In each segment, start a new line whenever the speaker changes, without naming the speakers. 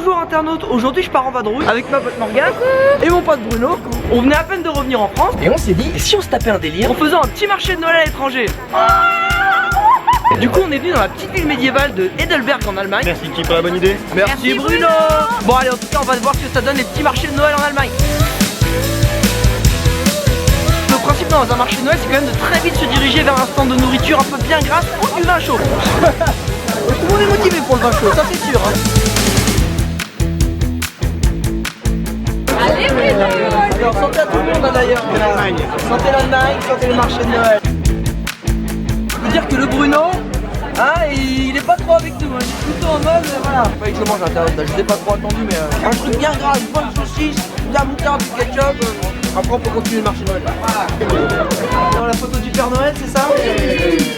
Bonjour internautes, aujourd'hui je pars en vadrouille avec ma pote Morgane et mon pote Bruno. On venait à peine de revenir en France et on s'est dit, et si on se tapait un délire en faisant un petit marché de Noël à l'étranger. Du coup on est venu dans la petite ville médiévale de Heidelberg en Allemagne.
Merci qui pour la bonne idée.
Merci Bruno. Bon allez, en tout cas on va voir ce que ça donne les petits marchés de Noël en Allemagne. Le principe dans un marché de Noël, c'est quand même de très vite se diriger vers un stand de nourriture un peu bien grasse ou du vin chaud. Tout le monde est motivé pour le vin chaud, ça c'est sûr hein.
Allez Bruno.
Alors santé à tout le monde là, d'ailleurs. Santé l'Allemagne, santé le marché de Noël. Je peux dire que le Bruno, hein, il est pas trop avec nous, hein. Il est plutôt en mode, voilà. Fallait que je mange à l'intérieur, je l'ai pas trop attendu, mais un truc bien gras, une bonne saucisse, de la moutarde, du ketchup. Après on peut continuer le marché de Noël. Alors la photo du Père Noël, c'est ça?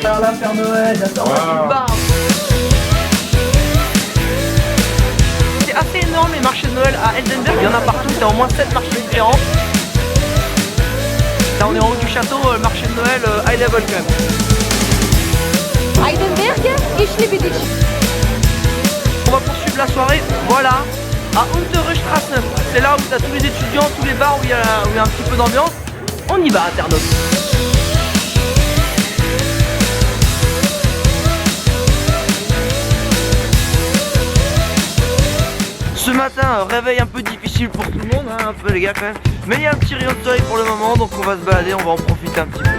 Alors là, Père Noël, attends, une barbe. C'est assez énorme les marchés de Noël à Heidelberg, il y en a partout, il y a au moins 7 marchés différents. Là on est en haut du château, le marché de Noël high level quand même.
Heidelberg, ich liebe dich.
On va poursuivre la soirée, voilà, à Unterstrasse. C'est là où tu as tous les étudiants, tous les bars où il y a un petit peu d'ambiance. On y va internaute. Ce matin, réveil un peu difficile pour tout le monde, hein, un peu les gars quand même. Mais il y a un petit rayon de soleil pour le moment, donc on va se balader, on va en profiter un petit peu.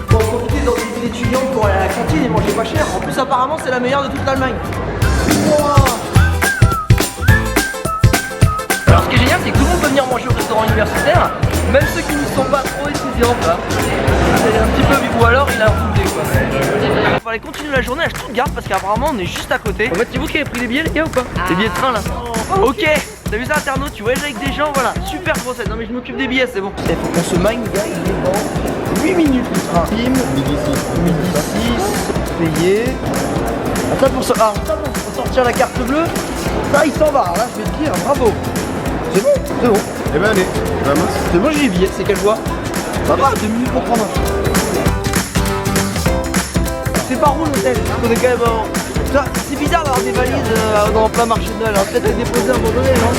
On va profiter dans une ville étudiante pour aller à la cantine et manger pas cher. En plus apparemment c'est la meilleure de toute l'Allemagne. Wow. Alors ce qui est génial, c'est que tout le monde peut venir manger au restaurant universitaire. Même ceux qui ne sont pas trop étudiants là, c'est un petit peu, ou alors il a roulé quoi. Il fallait continuer la journée à Stuttgart parce qu'apparemment on est juste à côté. En fait c'est vous qui avez pris les billets les gars ou pas? Les billets de train là. Ok, t'as vu ça internaute, tu voyages avec des gens, voilà, super grossette. Non mais je m'occupe des billets, c'est bon. Il faut qu'on se magne les gars, il est dans 8 minutes le train. Midi 6, payé. Attends pour sortir la carte bleue, ça il s'en va, là je vais te dire, bravo. C'est bon, c'est bon.
Eh ben allez, vamos.
C'est bon, j'ai les billets, c'est quelle voie? Ça va, 2 minutes pour prendre un. C'est par où l'hôtel? On est quand même en... C'est bizarre d'avoir des valises dans plein marché de Noël. Alors peut-être les déposer à un moment donné, non?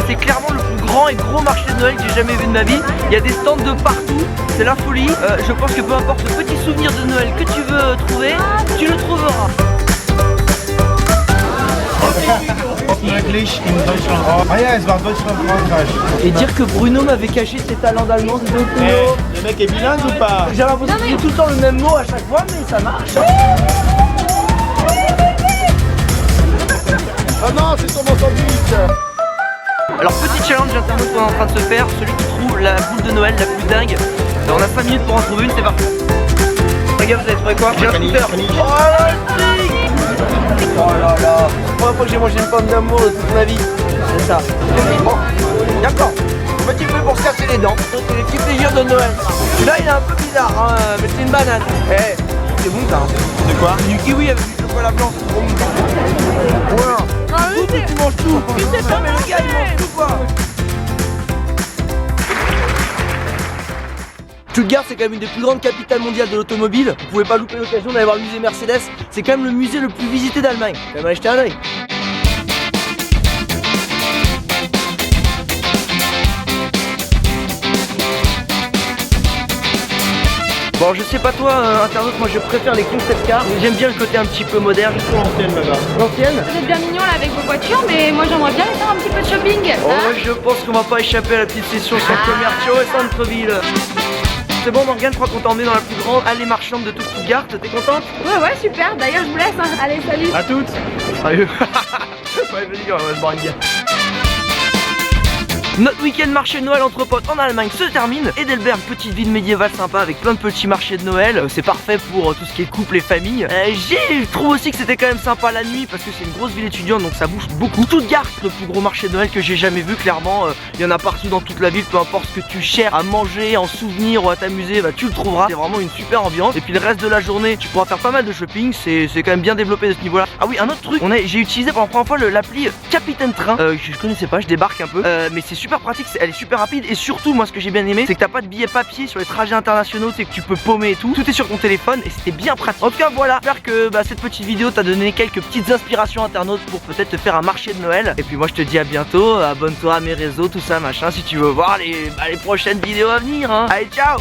C'est clairement le plus grand et gros marché de Noël que j'ai jamais vu de ma vie. Il y a des stands de partout. C'est la folie, je pense que peu importe le petit souvenir de Noël que tu veux trouver, tu le trouveras.
English in Deutschland. Ah ja, es war Deutschland, Frankreich.
Et dire que Bruno m'avait caché ses talents d'allemand, c'est donc Bruno.
Le mec est bilingue ou pas?
J'ai l'impression qu'il dit tout le temps le même mot à chaque fois, mais ça marche.
Ah non, c'est sur mon sandwich.
Alors petit challenge internaute qu'on est en train de se faire, celui qui trouve la boule de Noël la plus dingue. On a 5 minutes pour en trouver une, c'est parti. Les gars, vous avez trouvé quoi? J'ai un scooter. Oh là là, c'est la première fois que j'ai mangé une pomme d'amour de toute ma vie. C'est ça. Bon, d'accord. Petit peu pour se casser les dents. C'est les petits plaisirs de Noël. Celui-là il est un peu bizarre, hein, mais c'est une banane. Eh, c'est bon ça.
C'est quoi?
Du kiwi avec du chocolat blanc, c'est trop bon. Voilà. Tu manges tout. Mais le gars il mange tout quoi. Stuttgart c'est quand même une des plus grandes capitales mondiales de l'automobile. Vous pouvez pas louper l'occasion d'aller voir le musée Mercedes. C'est quand même le musée le plus visité d'Allemagne. Vous pouvez aller jeter un oeil. Bon je sais pas toi internaute, moi je préfère les concept cars. J'aime bien le côté un petit peu moderne.
Pour l'ancienne là-bas.
L'ancienne?
Vous êtes bien mignons là avec vos voitures, mais moi j'aimerais bien aller faire un petit peu de shopping.
Oh je pense qu'on va pas échapper à la petite session sur commerciaux et centre-ville. C'est bon Morgane, je crois qu'on t'a emmené dans la plus grande allée marchande de toute Stuttgart, t'es contente?
Ouais, super. D'ailleurs, je vous laisse. Hein. Allez, salut.
À toutes.
Sérieux? Ouais, vas-y, on va se boire une bière. Notre week-end marché de Noël entre potes en Allemagne se termine. Edelberg, petite ville médiévale sympa avec plein de petits marchés de Noël. C'est parfait pour tout ce qui est couple et famille. Je trouve aussi que c'était quand même sympa la nuit parce que c'est une grosse ville étudiante donc ça bouge beaucoup. Stuttgart, le plus gros marché de Noël que j'ai jamais vu clairement. Il y en a partout dans toute la ville, peu importe ce que tu cherches à manger, en souvenir ou à t'amuser, bah tu le trouveras. C'est vraiment une super ambiance. Et puis le reste de la journée, tu pourras faire pas mal de shopping. C'est quand même bien développé de ce niveau là. Ah oui, un autre truc, j'ai utilisé pour la première fois l'appli Capitaine Train. Je connaissais pas, je débarque un peu. Mais c'est super pratique, elle est super rapide. Et surtout, moi ce que j'ai bien aimé, c'est que t'as pas de billets papier sur les trajets internationaux, c'est que tu peux paumer et tout. Tout est sur ton téléphone et c'était bien pratique. En tout cas, voilà, j'espère que cette petite vidéo t'a donné quelques petites inspirations internautes pour peut-être te faire un marché de Noël. Et puis moi je te dis à bientôt, abonne-toi à mes réseaux, tout ça machin, si tu veux voir les prochaines vidéos à venir hein. Allez, ciao.